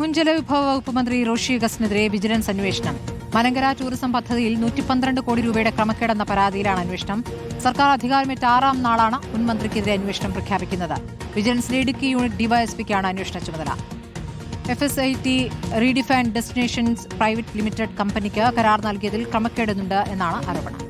മുൻ ജലവിഭവ വകുപ്പ് മന്ത്രി റോഷി അഗസ്റ്റിനെതിരെ വിജിലൻസ് അന്വേഷണം. മലങ്കര ടൂറിസം പദ്ധതിയിൽ 112 കോടി രൂപയുടെ ക്രമക്കേടെന്ന പരാതിയിലാണ് അന്വേഷണം. സർക്കാർ അധികാരമേറ്റ 6ാം നാളാണ് മുൻ മന്ത്രിക്കെതിരെ അന്വേഷണം പ്രഖ്യാപിക്കുന്നത്. വിജിലൻസിലെ ഇടുക്കി യൂണിറ്റ് ഡിവൈഎസ്പിക്കാണ് അന്വേഷണ ചുമതല. FSIT redefined destinations private limited കമ്പനിക്ക് കരാർ നൽകിയതിൽ ക്രമക്കേടുന്നുണ്ട് എന്നാണ് ആരോപണം.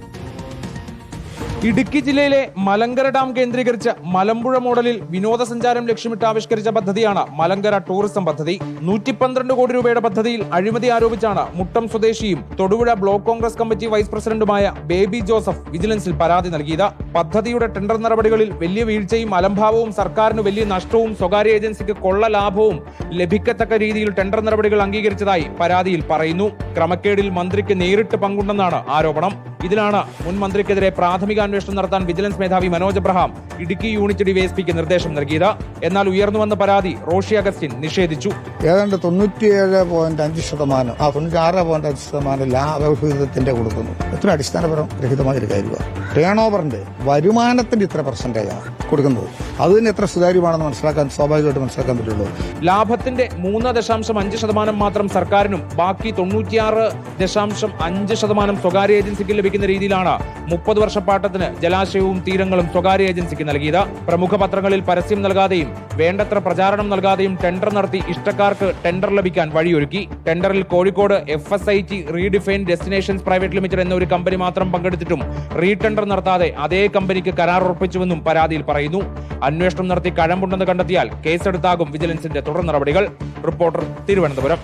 ഇടുക്കി ജില്ലയിലെ മലങ്കര ഡാം കേന്ദ്രീകരിച്ച് മലമ്പുഴ മോഡലിൽ വിനോദസഞ്ചാരം ലക്ഷ്യമിട്ട് ആവിഷ്കരിച്ച പദ്ധതിയാണ് മലങ്കര ടൂറിസം പദ്ധതി. 112 കോടി രൂപയുടെ പദ്ധതിയിൽ അഴിമതി ആരോപിച്ചാണ് മുട്ടം സ്വദേശിയും Thodupuzha block Congress committee vice പ്രസിഡന്റുമായ ബേബി ജോസഫ് വിജിലൻസിൽ പരാതി നൽകിയത്. പദ്ധതിയുടെ ടെൻഡർ നടപടികളിൽ വലിയ വീഴ്ചയും അലംഭാവവും, സർക്കാരിന് വലിയ നഷ്ടവും സ്വകാര്യ ഏജൻസിക്ക് കൊള്ള ലാഭവും ലഭിക്കത്തക്ക രീതിയിൽ ടെൻഡർ നടപടികൾ അംഗീകരിച്ചതായി പരാതിയിൽ പറയുന്നു. ക്രമക്കേടിൽ മന്ത്രിക്ക് നേരിട്ട് പങ്കുണ്ടെന്നാണ് ആരോപണം. ഇതിലാണ് മുൻ മന്ത്രിക്കെതിരെ പ്രാഥമിക അന്വേഷണം നടത്താൻ വിജിലൻസ് മേധാവി മനോജ് എബ്രഹാം ഇടുക്കി യൂണിറ്റ് ഡിവൈഎസ്പിക്ക് നിർദ്ദേശം നൽകിയത്. എന്നാൽ ഉയർന്നു വന്ന പരാതി റോഷി അഗസ്റ്റിൻ നിഷേധിച്ചു. ഏതാണ്ട് 97.5%, 96.5% ലാഭവിഹിതത്തിന്റെ കൊടുക്കുന്നു. എത്ര അടിസ്ഥാനപരമായ ഒരു കാര്യമാണ്. ടേൺ ഓവറിന്റെ വരുമാനത്തിന്റെ ഇത്ര പെർസെന്റേജാണ് കൊടുക്കുന്നത്. അത് തന്നെ എത്ര സുതാര്യമാണെന്ന് സ്വാഭാവികമായിട്ട് മനസ്സിലാക്കാൻ പറ്റുള്ളൂ. ലാഭത്തിന്റെ 3.5% മാത്രം സർക്കാരിനും ബാക്കി 96.5% സ്വകാര്യ ഏജൻസിക്ക് ലഭിക്കുന്ന രീതിയിലാണ് 30 വർഷപ്പാട്ടത്തിന് ജലാശയവും തീരങ്ങളും സ്വകാര്യ ഏജൻസിക്ക് നൽകിയത്. പ്രമുഖ പത്രങ്ങളിൽ പരസ്യം നൽകാതെയും വേണ്ടത്ര പ്രചാരണം നൽകാതെയും ടെൻഡർ നടത്തി ഇഷ്ടക്കാർക്ക് ടെൻഡർ ലഭിക്കാൻ വഴിയൊരുക്കി. ടെൻഡറിൽ Kozhikode FSIT redefined destinations private limited എന്ന ഒരു കമ്പനി മാത്രം പങ്കെടുത്തിട്ടും റീടെൻഡർ നടത്താതെ അതേ കമ്പനിക്ക് കരാർ ഉറപ്പിച്ചുവെന്നും പരാതിയിൽ പറയുന്നു. അന്വേഷണം നടത്തി കഴമ്പുണ്ടെന്ന് കണ്ടെത്തിയാൽ കേസെടുത്താകും വിജിലൻസിന്റെ തുടർ നടപടികൾ. റിപ്പോർട്ടർ, തിരുവനന്തപുരം.